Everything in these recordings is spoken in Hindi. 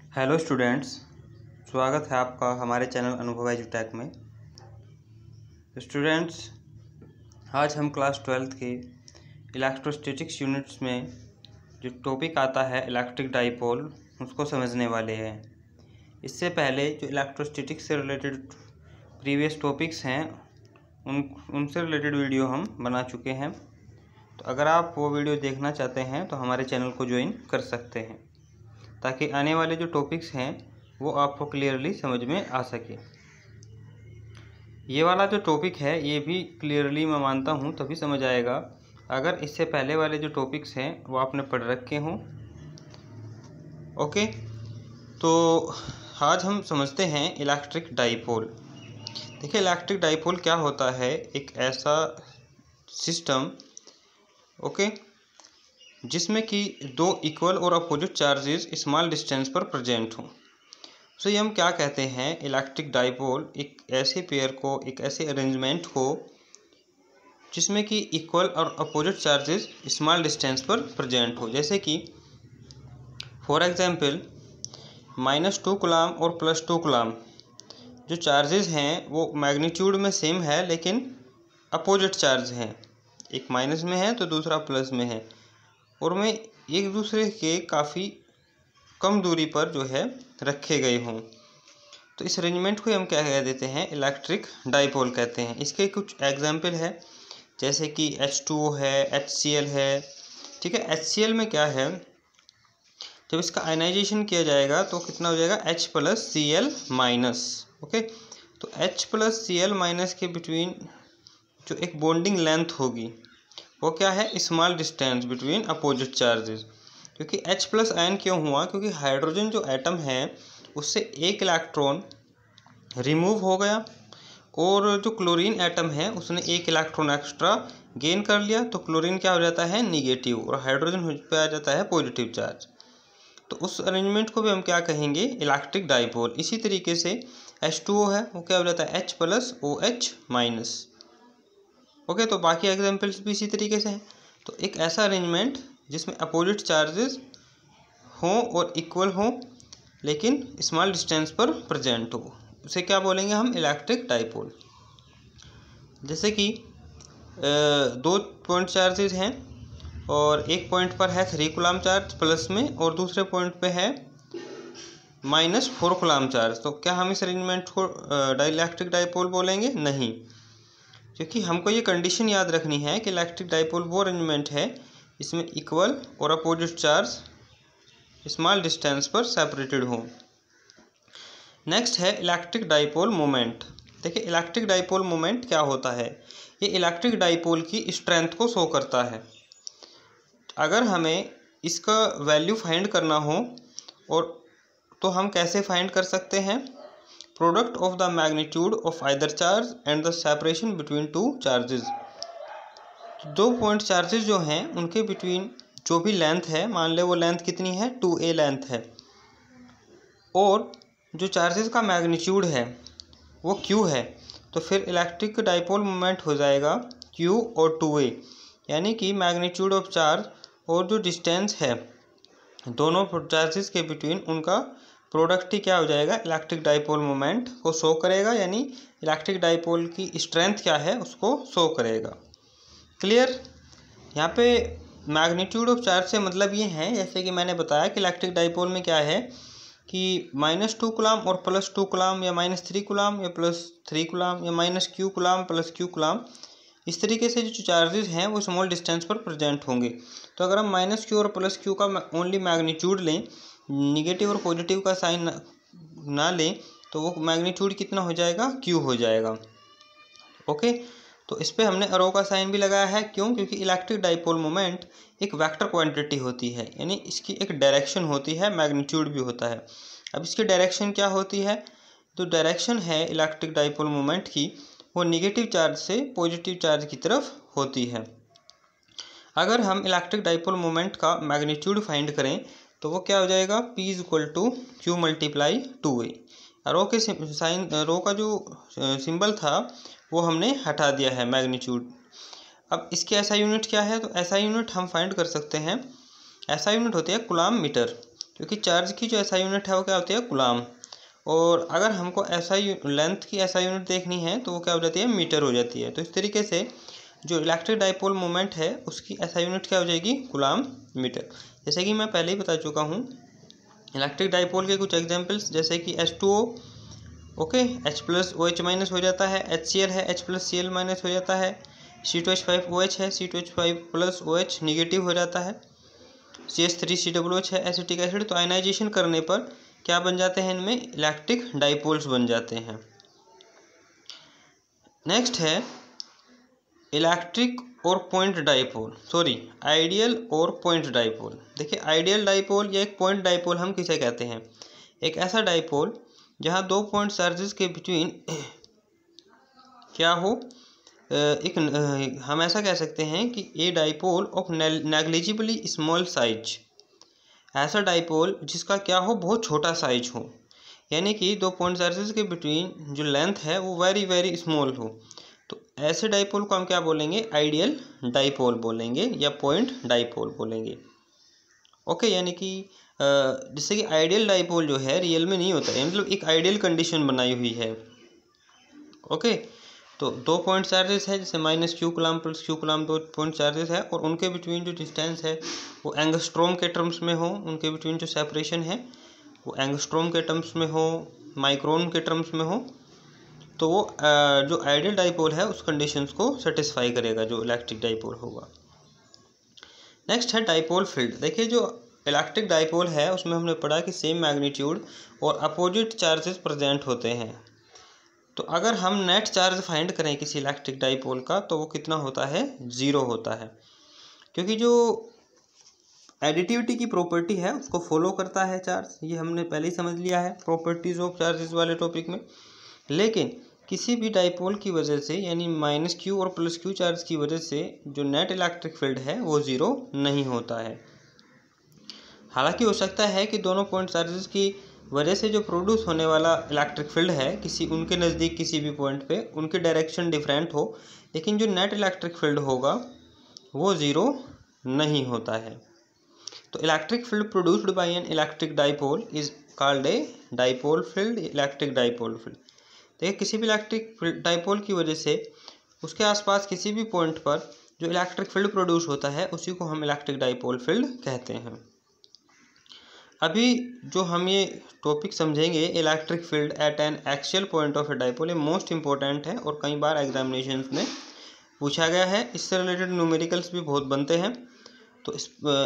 हेलो स्टूडेंट्स, स्वागत है आपका हमारे चैनल अनुभव एजुटेक में। स्टूडेंट्स, आज हम क्लास 12th के इलेक्ट्रोस्टैटिक्स यूनिट्स में जो टॉपिक आता है इलेक्ट्रिक डाइपोल, उसको समझने वाले हैं। इससे पहले जो इलेक्ट्रोस्टैटिक्स से रिलेटेड प्रीवियस टॉपिक्स हैं उनसे रिलेटेड वीडियो हम बना चुके हैं। तो अगर आप वो वीडियो देखना चाहते हैं तो हमारे चैनल को ज्वाइन कर सकते हैं, ताकि आने वाले जो टॉपिक्स हैं वो आपको क्लियरली समझ में आ सके। ये वाला जो टॉपिक है ये भी क्लियरली मैं मानता हूँ तभी समझ आएगा अगर इससे पहले वाले जो टॉपिक्स हैं वो आपने पढ़ रखे हों। ओके, तो आज हम समझते हैं इलेक्ट्रिक डाइपोल। देखिए, इलेक्ट्रिक डाइपोल क्या होता है? एक ऐसा सिस्टम जिसमें कि दो इक्वल और अपोजिट चार्जेस स्मॉल डिस्टेंस पर प्रेजेंट हों। सो ये हम क्या कहते हैं? इलेक्ट्रिक डाइपोल एक ऐसे पेयर को, एक ऐसे अरेंजमेंट को जिसमें कि इक्वल और अपोजिट चार्जेस स्मॉल डिस्टेंस पर प्रेजेंट हो। जैसे कि फॉर एग्जांपल -2 कूलम और +2 कूलम जो चार्जेस हैं वो मैग्नीट्यूड में सेम है लेकिन अपोजिट चार्ज हैं। एक माइनस में है तो दूसरा प्लस में है और में एक दूसरे के काफ़ी कम दूरी पर जो है रखे गए हों। तो इस अरेंजमेंट को हम क्या कह देते हैं? इलेक्ट्रिक डाइपोल कहते हैं। इसके कुछ एग्जांपल है, जैसे कि H2O है, HCl है। ठीक है, HCl में क्या है, जब इसका आयनाइजेशन किया जाएगा तो कितना हो जाएगा? H+Cl-। ओके, तो H+Cl- के बिटवीन जो एक बॉन्डिंग लेंथ होगी वो क्या है? Small distance between opposite charges. क्योंकि H+ आयन क्यों हुआ? क्योंकि हाइड्रोजन जो एटम है उससे एक इलेक्ट्रॉन रिमूव हो गया और जो क्लोरीन एटम है उसने एक इलेक्ट्रॉन एक्स्ट्रा गेन कर लिया। तो क्लोरीन क्या हो जाता है? निगेटिव, और हाइड्रोजन पे आ जाता है पॉजिटिव चार्ज। तो उस अरेंजमेंट को भी हम क्या कहेंगे? Electric dipole. इसी तरीके से H2O है, वो क्या हो जाता है? H+OH-। ओके, तो बाकी एग्जांपल्स भी इसी तरीके से हैं। तो एक ऐसा अरेंजमेंट जिसमें अपोजिट चार्जेस हों और इक्वल हों लेकिन स्मॉल डिस्टेंस पर प्रेजेंट हो, उसे क्या बोलेंगे हम? Electric dipole. जैसे कि 2 पॉइंट चार्जेस हैं और एक पॉइंट पर है 3 कूलम चार्ज प्लस में और दूसरे पॉइंट पे है -4 कूलम चार्ज। तो क्या हम इस अरेंजमेंट को इलेक्ट्रिक डाइपोल बोलेंगे? नहीं, क्योंकि हमको ये कंडीशन याद रखनी है कि इलेक्ट्रिक डाइपोल वो अरेंजमेंट है इसमें इक्वल और अपोजिट चार्ज स्मॉल डिस्टेंस पर सेपरेटेड हो। नेक्स्ट है इलेक्ट्रिक डाइपोल मोमेंट। देखिए, इलेक्ट्रिक डाइपोल मोमेंट क्या होता है? ये इलेक्ट्रिक डाइपोल की स्ट्रेंथ को शो करता है। अगर हमें इसका वैल्यू फाइंड करना हो और तो हम कैसे फाइंड कर सकते हैं? Product of the magnitude of either charge and the separation between two charges. दो पॉइंट चार्जेस जो हैं उनके बिटवीन जो भी लेंथ है, मान ले वो लेंथ कितनी है? 2a लेंथ है, और जो चार्जेस का मैग्नीट्यूड है वो q है, तो फिर इलेक्ट्रिक डाइपोल मोमेंट हो जाएगा q और 2a, यानी कि मैग्नीट्यूड ऑफ चार्ज और जो डिस्टेंस है दोनों चार्जेस के बिटवीन, उनका प्रोडक्ट ही क्या हो जाएगा? इलेक्ट्रिक डाइपोल मोमेंट को शो करेगा, यानी इलेक्ट्रिक डाइपोल की स्ट्रेंथ क्या है उसको शो करेगा। क्लियर? यहाँ पे मैग्नीट्यूड ऑफ चार्ज से मतलब ये है, जैसे कि मैंने बताया कि इलेक्ट्रिक डाइपोल में क्या है कि -2 कूलम और +2 कूलम या -3 कूलम या +3 कूलम या -q कूलम +q कूलम, इस तरीके से जो चार्जेस हैं वो स्मॉल डिस्टेंस पर प्रेजेंट होंगे। तो अगर हम -q और +q का ओनली मैग्नीट्यूड लें, निगेटिव और पॉजिटिव का साइन ना लें, तो वो मैग्नीट्यूड कितना हो जाएगा? q हो जाएगा। ओके, तो इस पर हमने एरो का साइन भी लगाया है। क्यों? क्योंकि इलेक्ट्रिक डाइपोल मोमेंट एक वेक्टर क्वांटिटी होती है, यानी इसकी एक डायरेक्शन होती है, मैग्नीट्यूड भी होता है। अब इसकी डायरेक्शन क्या होती है? तो डायरेक्शन है इलेक्ट्रिक डाइपोल मोमेंट की, वो निगेटिव चार्ज से पॉजिटिव चार्ज की तरफ होती है। अगर हम इलेक्ट्रिक डाइपोल मोमेंट का मैग्नीट्यूड फाइंड करें तो वो क्या हो जाएगा? P = Q × 2a। रो के साइन, रो का जो सिंबल था वो हमने हटा दिया है, मैग्नीट्यूड। अब इसके ऐसा यूनिट क्या है? तो ऐसा यूनिट हम फाइंड कर सकते हैं, ऐसा यूनिट होती है कूलम मीटर। क्योंकि चार्ज की जो एसआई यूनिट है वो क्या होती है, कूलाम। और अगर हमको एसआई लेंथ की एसआई यूनिट देखनी है तो वो क्या हो जाती है, मीटर हो जाती है। तो इस तरीके से जो इलेक्ट्रिक डाइपोल मोमेंट है उसकी एसआई यूनिट क्या हो जाएगी, कूलाम मीटर। जैसे कि मैं पहले ही बता चुका हूँ इलेक्ट्रिक डाइपोल के कुछ एग्जांपल्स, जैसे कि H2O, okay, H plus OH minus हो जाता है, HCl है, H प्लस Cl माइनस हो जाता है, C2H5OH है, C2H5 प्लस OH निगेटिव हो जाता है, CH3COOH है, एसिटिक एसिड। तो आयनाइजेशन करने पर क्या बन जाते हैं, इनमें इलेक्ट्रिक डाइपोल्स बन जाते हैं। नेक्स्ट है इलेक्ट्रिक और पॉइंट डाइपोल, सॉरी आइडियल और पॉइंट डाइपोल। देखिए आइडियल डाइपोल या एक पॉइंट डाइपोल हम किसे कहते हैं, एक ऐसा डाइपोल जहां दो पॉइंट चार्जेस के बिटवीन क्या हो, हम ऐसा कह सकते हैं कि a dipole of negligibly small size, ऐसा डाइपोल जिसका क्या हो, बहुत छोटा साइज हो, यानी कि दो पॉइंट चार्जेस के बिटवीन जो लेंथ है वो वेरी वेरी स्मॉल हो। तो ऐसे डाइपोल को हम क्या बोलेंगे, आइडियल डाइपोल बोलेंगे या पॉइंट डाइपोल बोलेंगे। ओके, यानी कि जिससे कि आइडियल डाइपोल जो है रियल में नहीं होता है, मतलब एक आइडियल कंडीशन बनाई हुई है। ओके, तो दो पॉइंट चार्जेस है, जैसे -q coulomb plus q coulomb, दो पॉइंट चार्जेस है और उनके बिटवीन जो डिस्टेंस है वो एंगस्ट्रॉम के टर्म्स में हो, उनके बिटवीन जो सेपरेशन है वो एंगस्ट्रॉम के टर्म्स में हो, माइक्रोन के टर्म्स में हो, तो वो जो आइडियल डाइपोल है उस कंडीशंस को सेटिस्फाई करेगा जो इलेक्ट्रिक डाइपोल होगा। नेक्स्ट है डाइपोल फील्ड। देखिए जो इलेक्ट्रिक डाइपोल है उसमें हमने पढ़ा कि सेम मैग्नीट्यूड और अपोजिट चार्जेस प्रेजेंट होते हैं। तो अगर हम नेट चार्ज फाइंड करें किसी इलेक्ट्रिक डाइपोल का तो वो कितना होता है, 0 होता है, क्योंकि जो एडिटिविटी की प्रॉपर्टी है उसको फॉलो करता है चार्ज, ये हमने पहले ही समझ लिया है प्रॉपर्टीज ऑफ चार्जेस वाले टॉपिक में। लेकिन किसी भी डाइपोल की वजह से यानी -q और +q चार्ज की वजह से जो नेट इलेक्ट्रिक फील्ड है वो 0 नहीं होता है। हालांकि हो सकता है कि दोनों पॉइंट चार्जेस की वजह से जो प्रोड्यूस होने वाला इलेक्ट्रिक फील्ड है किसी उनके नज़दीक किसी भी पॉइंट पे उनकी डायरेक्शन डिफरेंट हो, लेकिन जो नेट इलेक्ट्रिक फील्ड होगा वो 0 नहीं होता है। तो electric field produced by an electric dipole is called a dipole field, electric dipole field. देखिए किसी भी इलेक्ट्रिक डाइपोल की वजह से उसके आसपास किसी भी पॉइंट पर जो इलेक्ट्रिक फील्ड प्रोड्यूस होता है उसी को हम इलेक्ट्रिक डाइपोल फील्ड कहते हैं। अभी जो हम ये टॉपिक समझेंगे electric field at N axial point of a dipole, ये मोस्ट इंपॉर्टेंट है और कई बार एग्जामिनेशंस में पूछा गया है। इससे रिलेटेड न्यूमेरिकल्स भी बहुत बनते हैं, तो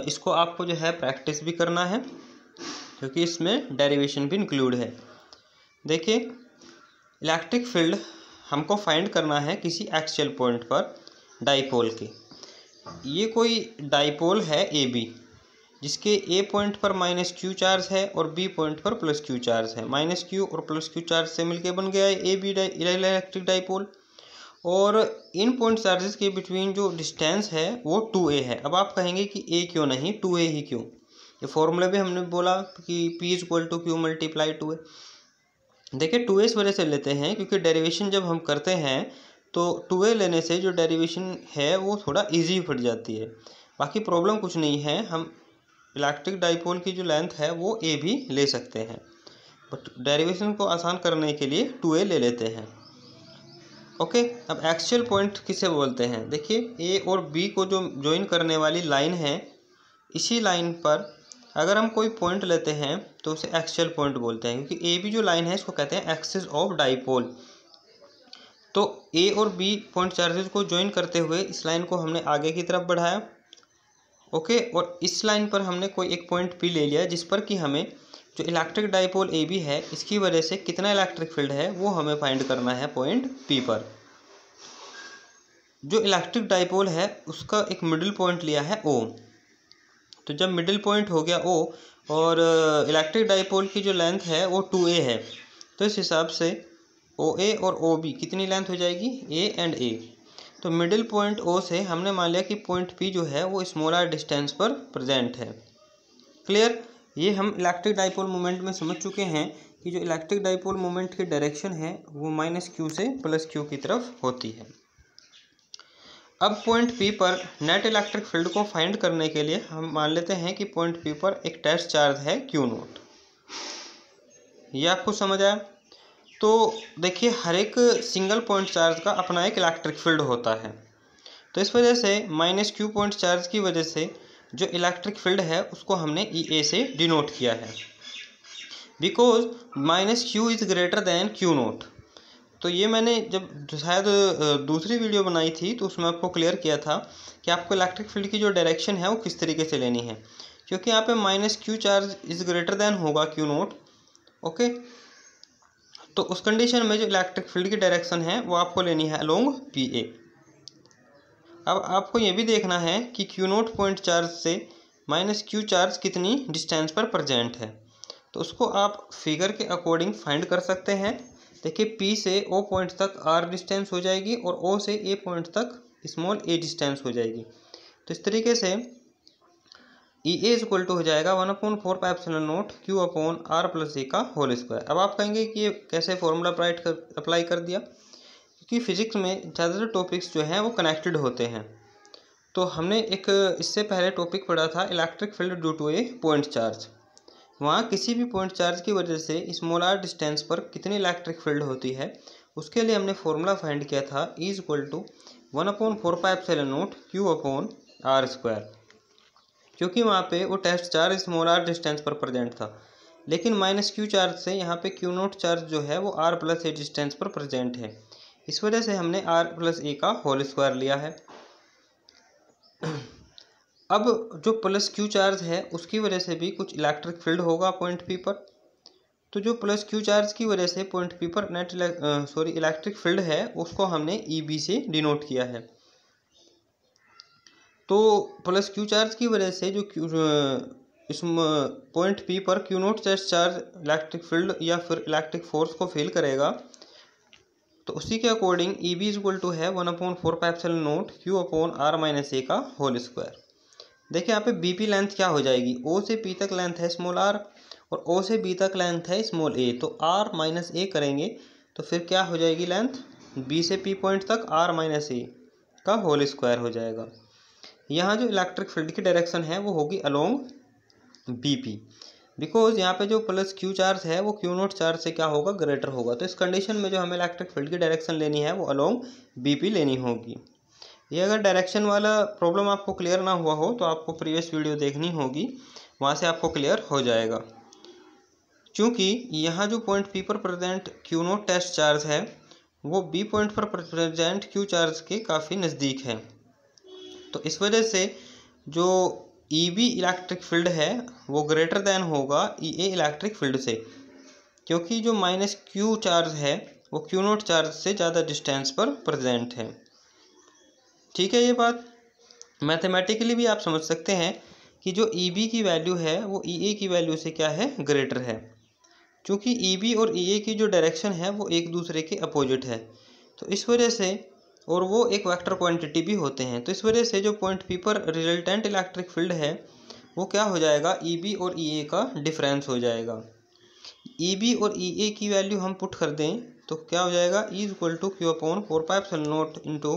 इसको आपको जो है प्रैक्टिस भी करना है क्योंकि इसमें डेरिवेशन भी इंक्लूड है। देखिए इलेक्ट्रिक फील्ड हमको फाइंड करना है किसी एक्सियल पॉइंट पर डाइपोल के। ये कोई डाइपोल है ए बी जिसके ए पॉइंट पर -q चार्ज है और बी पॉइंट पर +q चार्ज है। -q और +q चार्ज से मिलके बन गया है ए बी इलेक्ट्रिक डाइपोल। और इन पॉइंट चार्जेस के बिटवीन जो डिस्टेंस है वो 2a है। अब आप कहेंगे कि a क्यों नहीं 2a ही क्यों, ये फॉर्मूला भी हमने बोला कि p = q × 2a। देखिए 2a इस वजह से लेते हैं क्योंकि डेरिवेशन जब हम करते हैं तो 2a लेने से जो डेरिवेशन है वो थोड़ा इजी पड़ जाती है, बाकी प्रॉब्लम कुछ नहीं है। हम इलेक्ट्रिक डाइपोल की जो लेंथ है वो a भी ले सकते हैं, बट डेरिवेशन को आसान करने के लिए 2a ले लेते हैं। ओके, अब एक्सियल पॉइंट किसे बोलते हैं, देखिए ए और बी को जो ज्वाइन करने वाली लाइन है, इसी लाइन पर अगर हम कोई पॉइंट लेते हैं तो उसे एक्सियल पॉइंट बोलते हैं, क्योंकि ए बी जो लाइन है इसको कहते हैं एक्सिस ऑफ डाइपोल। तो ए और बी पॉइंट चार्जेस को ज्वाइन करते हुए इस लाइन को हमने आगे की तरफ बढ़ाया। ओके, और इस लाइन पर हमने कोई एक पॉइंट पी ले लिया जिस पर कि हमें जो इलेक्ट्रिक डाइपोल ए बी है इसकी वजह से कितना इलेक्ट्रिक फील्ड है वो हमें फाइंड करना है पॉइंट पी पर। जो इलेक्ट्रिक डाइपोल है उसका एक मिडिल पॉइंट लिया है ओ, तो जब मिडिल पॉइंट हो गया ओ और इलेक्ट्रिक डाइपोल की जो लेंथ है वो 2a है, तो इस हिसाब से OA और OB कितनी लेंथ हो जाएगी, A एंड A। तो मिडिल पॉइंट O से हमने मान लिया कि पॉइंट P जो है वो स्मॉलर डिस्टेंस पर प्रेजेंट है। क्लियर, ये हम इलेक्ट्रिक डाइपोल मोमेंट में समझ चुके हैं कि जो इलेक्ट्रिक डाइपोल मोमेंट की डायरेक्शन है वो -q से +q की तरफ होती है। अब पॉइंट P पर नेट इलेक्ट्रिक फील्ड को फाइंड करने के लिए हम मान लेते हैं कि पॉइंट P पर एक टेस्ट चार्ज है Q नोट। ये आपको समझ आया? तो देखिए हर एक सिंगल पॉइंट चार्ज का अपना एक इलेक्ट्रिक फील्ड होता है। तो इस वजह से -Q पॉइंट चार्ज की वजह से जो इलेक्ट्रिक फील्ड है उसको हमने EA से डिनोट किया है, because -Q is greater than Q note. तो ये मैंने जब शायद दूसरी वीडियो बनाई थी तो उसमें आपको क्लियर किया था कि आपको इलेक्ट्रिक फील्ड की जो डायरेक्शन है वो किस तरीके से लेनी है, क्योंकि यहाँ पे -Q charge is greater than होगा Q नोट। ओके, तो उस कंडीशन में जो इलेक्ट्रिक फील्ड की डायरेक्शन है वो आपको लेनी है अलोंग PA। अब आपको ये भी देखना है कि Q नोट पॉइंट चार्ज से -Q चार्ज कितनी डिस्टेंस पर प्रेजेंट है, तो उसको आप फिगर के अकॉर्डिंग फाइंड कर सकते हैं। देखिए P से O पॉइंट तक R डिस्टेंस हो जाएगी और O से A पॉइंट तक स्मॉल a डिस्टेंस हो जाएगी। तो इस तरीके से EA इक्वल टू हो जाएगा 1/4 pi epsilon naught Q upon R plus A का होल स्क्वायर। अब आप कहेंगे कि ये कैसे फॉर्मूला अप्लाई कर दिया, क्योंकि फिजिक्स में ज़्यादातर टॉपिक्स जो हैं वो कनेक्टेड होते हैं। तो हमने एक इससे पहले टॉपिक पढ़ा था electric field due to a point charge. वहाँ किसी भी पॉइंट चार्ज की वजह से स्मॉल r डिस्टेंस पर कितनी इलेक्ट्रिक फील्ड होती है उसके लिए हमने फॉर्मूला फाइंड किया था E equal to 1/4 pi epsilon naught Q upon R square, क्योंकि वहाँ पे वो test charge small r distance पर प्रेजेंट था, लेकिन -Q चार्ज से यहाँ पे Q नोट चार्ज जो है वो R प्लस A डिस्टेंस पर प्रेजेंट है। इस वजह से हमने R प्लस A का होल स्क्वायर लिया है। अब जो +Q चार्ज है उसकी वजह से भी कुछ इलेक्ट्रिक फील्ड होगा पॉइंट P पर। तो जो +Q चार्ज की वजह से पॉइंट P पर नेट इलेक्ट्रिक फील्ड है उसको हमने EB से डिनोट किया है। तो +Q चार्ज की वजह से जो इस पॉइंट P पर Q note charge electric field या फिर इलेक्ट्रिक फोर्स को फील करेगा, तो उसी के अकॉर्डिंग EB इक्वल टू है 1/4 pi epsilon naught Q upon R minus A का होल स्क्वायर। देखिए यहाँ पे BP लेंथ क्या हो जाएगी, O से P तक लेंथ है स्मॉल r और O से B तक लेंथ है स्मॉल a, तो R माइनस A करेंगे तो फिर क्या हो जाएगी लेंथ B से P पॉइंट तक R माइनस A का होल स्क्वायर हो जाएगा। यहाँ जो इलेक्ट्रिक फील्ड की डायरेक्शन है वो होगी अलोंग BP, बिकॉज यहाँ पे जो +Q चार्ज है वो Q नोट चार्ज से क्या होगा, ग्रेटर होगा। तो इस कंडीशन में जो हमें इलेक्ट्रिक फील्ड की डायरेक्शन लेनी है वो अलोंग BP लेनी होगी। ये अगर डायरेक्शन वाला प्रॉब्लम आपको क्लियर ना हुआ हो तो आपको प्रीवियस वीडियो देखनी होगी, वहाँ से आपको क्लियर हो जाएगा। क्योंकि यहाँ जो पॉइंट P पर present Q naught test charge है वो B पॉइंट पर प्रेजेंट Q चार्ज के काफ़ी नज़दीक है, तो इस वजह से जो EB इलेक्ट्रिक फील्ड है वो ग्रेटर दैन होगा EA इलेक्ट्रिक फील्ड से, क्योंकि जो -Q चार्ज है वो Q नोट चार्ज से ज़्यादा डिस्टेंस पर प्रेजेंट है। ठीक है, ये बात मैथमेटिकली भी आप समझ सकते हैं कि जो EB की वैल्यू है वो EA की वैल्यू से क्या है, ग्रेटर है, क्योंकि EB और EA की जो डायरेक्शन है वो एक दूसरे के अपोजिट है। तो इस वजह से, और वो एक वेक्टर क्वांटिटी भी होते हैं, तो इस वजह से जो पॉइंट P पर रिजल्टेंट इलेक्ट्रिक फील्ड है वो क्या हो जाएगा, EB और EA का डिफरेंस हो जाएगा। EB और EA की वैल्यू हम पुट कर दें तो क्या हो जाएगा, E equal to Q upon 4 pi epsilon naught into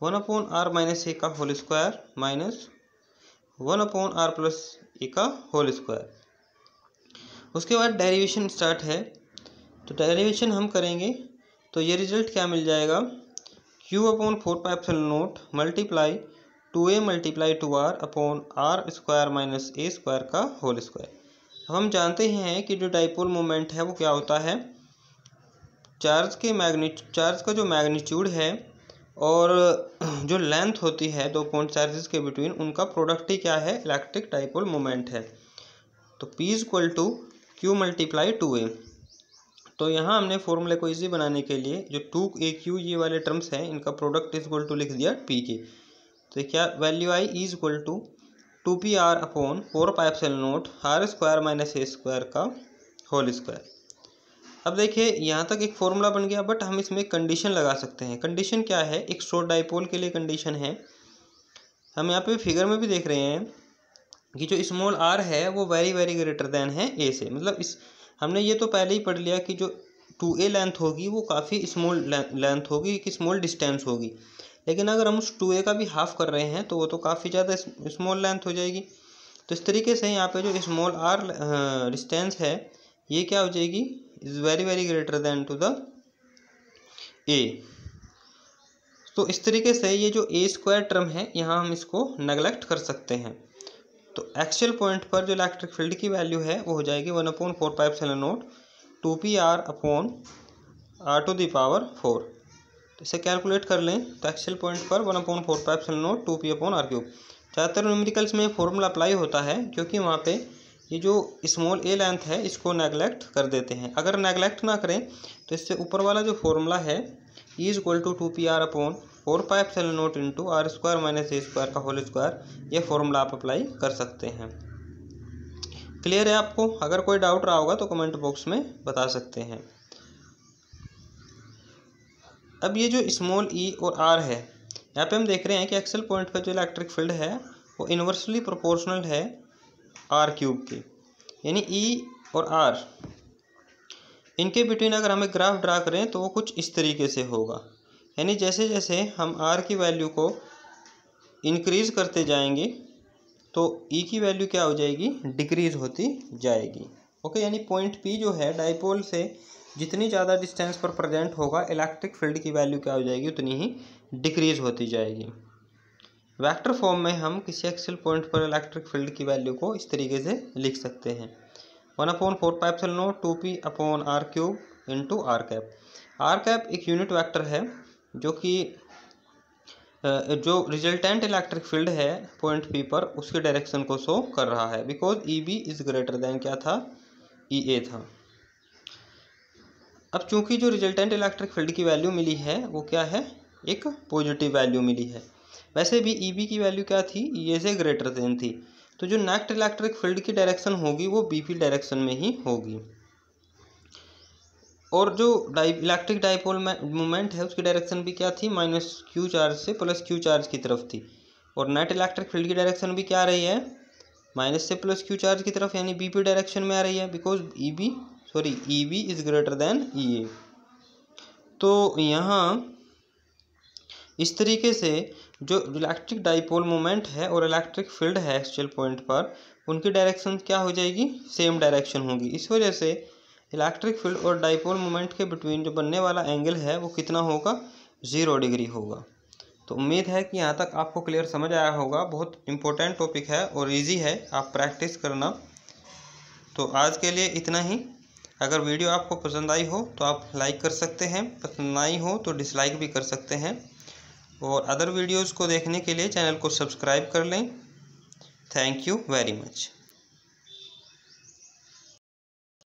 1/R minus A का whole square minus 1/R plus A का होल स्क्वायर। उसके बाद डेरिवेशन स्टार्ट है, तो डेरिवेशन हम करेंगे तो ये रिजल्ट क्या मिल जाएगा, Q upon 4 pi epsilon not multiply 2A multiply 2R upon R square minus A square का होल स्क्वायर। अब हम जानते हैं कि जो डाइपोल मोमेंट है वो क्या होता है, चार्ज का जो मैग्नीट्यूड है और जो लेंथ होती है दो पॉइंट चार्जेस के बिटवीन, उनका प्रोडक्ट ही क्या है, इलेक्ट्रिक डाइपोल मोमेंट है। तो P equal to Q multiply 2A। तो यहाँ हमने फॉर्मूले को इजी बनाने के लिए जो 2AQ ये वाले टर्म्स हैं इनका प्रोडक्ट इक्वल टू लिख दिया P के। तो क्या वैल्यू आई, E equal to 2PR upon 4 pi epsilon naught R square minus A square का होल स्क्वायर। अब देखिए यहाँ तक एक फॉर्मूला बन गया, बट हम इसमें कंडीशन लगा सकते हैं। कंडीशन क्या है, एक शॉर्ट डाइपोल के लिए कंडीशन है, हम यहाँ पे फिगर में भी देख रहे हैं कि जो स्मॉल r है वो वेरी वेरी ग्रेटर देन है a से। मतलब इस हमने ये तो पहले ही पढ़ लिया कि जो 2A लेंथ होगी वो काफ़ी स्मॉल लेंथ होगी, कि स्मॉल डिस्टेंस होगी, लेकिन अगर हम उस 2a का भी हाफ कर रहे हैं तो वो तो काफ़ी ज़्यादा स्मॉल लेंथ हो जाएगी। तो इस तरीके से यहाँ पे जो स्मॉल r डिस्टेंस है ये क्या हो जाएगी, is very very greater than two the a। तो इस तरीके से ये जो a² टर्म है यहाँ हम इसको नेगलेक्ट कर सकते हैं। तो एक्चुअल पॉइंट पर जो इलेक्ट्रिक फील्ड की वैल्यू है वो हो जाएगी 1/4πε0 2pr अपॉन r⁴। तो इसे कैलकुलेट कर लें तो एक्चुअल पॉइंट पर 1/4πε0 2p/r³। ज़्यादातर न्यूमेरिकल्स में फॉर्मूला अप्लाई होता है क्योंकि वहाँ पे ये जो स्मॉल a लेंथ है इसको नेगलेक्ट कर देते हैं। अगर नेगलेक्ट ना करें तो इससे ऊपर वाला जो फॉर्मूला है E=2pr/4πε0 इंटू r² - a² का होल स्क्वायर, ये फॉर्मूला आप अप्लाई कर सकते हैं। क्लियर है आपको? अगर कोई डाउट रहा होगा तो कमेंट बॉक्स में बता सकते हैं। अब ये जो स्मॉल e और r है यहाँ पे हम देख रहे हैं कि एक्सल पॉइंट पर जो इलेक्ट्रिक फील्ड है वो इन्वर्सली प्रोपोर्शनल है r³ के, यानी e और r इनके बिटवीन अगर हमें ग्राफ ड्रा करें तो वो कुछ इस तरीके से होगा। यानी जैसे जैसे हम r की वैल्यू को इंक्रीज़ करते जाएंगे तो e की वैल्यू क्या हो जाएगी, डिक्रीज़ होती जाएगी। ओके, यानी पॉइंट P जो है डाइपोल से जितनी ज़्यादा डिस्टेंस पर प्रेजेंट होगा इलेक्ट्रिक फील्ड की वैल्यू क्या हो जाएगी, उतनी ही डिक्रीज़ होती जाएगी। वेक्टर फॉर्म में हम किसी एक्सियल पॉइंट पर इलेक्ट्रिक फील्ड की वैल्यू को इस तरीके से लिख सकते हैं 1/4πε0 2p/r³ इंटू r⁻। r⁻ एक यूनिट वेक्टर है जो कि जो रिजल्टेंट इलेक्ट्रिक फील्ड है पॉइंट P पर उसके डायरेक्शन को शो कर रहा है, because EB is greater than क्या था, EA था। अब चूंकि जो रिजल्टेंट इलेक्ट्रिक फील्ड की वैल्यू मिली है वो क्या है, एक पॉजिटिव वैल्यू मिली है। वैसे भी EB की वैल्यू क्या थी, EA से ग्रेटर देन थी। तो जो नेट इलेक्ट्रिक फील्ड की डायरेक्शन होगी वो BP डायरेक्शन में ही होगी। और जो इलेक्ट्रिक डाइपोल मोमेंट है उसकी डायरेक्शन भी क्या थी, -q चार्ज से +q चार्ज की तरफ थी। और नेट इलेक्ट्रिक फील्ड की डायरेक्शन भी क्या आ रही है, माइनस से +q चार्ज की तरफ, यानी BP डायरेक्शन में आ रही है, because EB is greater than EA। तो यहाँ इस तरीके से जो इलेक्ट्रिक डाइपोल मोमेंट है और इलेक्ट्रिक फील्ड है एक्चुअल पॉइंट पर, उनकी डायरेक्शन क्या हो जाएगी, सेम डायरेक्शन होगी। इस वजह से इलेक्ट्रिक फील्ड और डाइपोल मोमेंट के बिटवीन जो बनने वाला एंगल है वो कितना होगा, 0 डिग्री होगा। तो उम्मीद है कि यहाँ तक आपको क्लियर समझ आया होगा। बहुत इंपॉर्टेंट टॉपिक है और इजी है, आप प्रैक्टिस करना। तो आज के लिए इतना ही। अगर वीडियो आपको पसंद आई हो तो आप लाइक कर सकते हैं, पसंद नहीं हो तो डिसलाइक भी कर सकते हैं। और अदर वीडियोज़ को देखने के लिए चैनल को सब्सक्राइब कर लें। Thank you very much.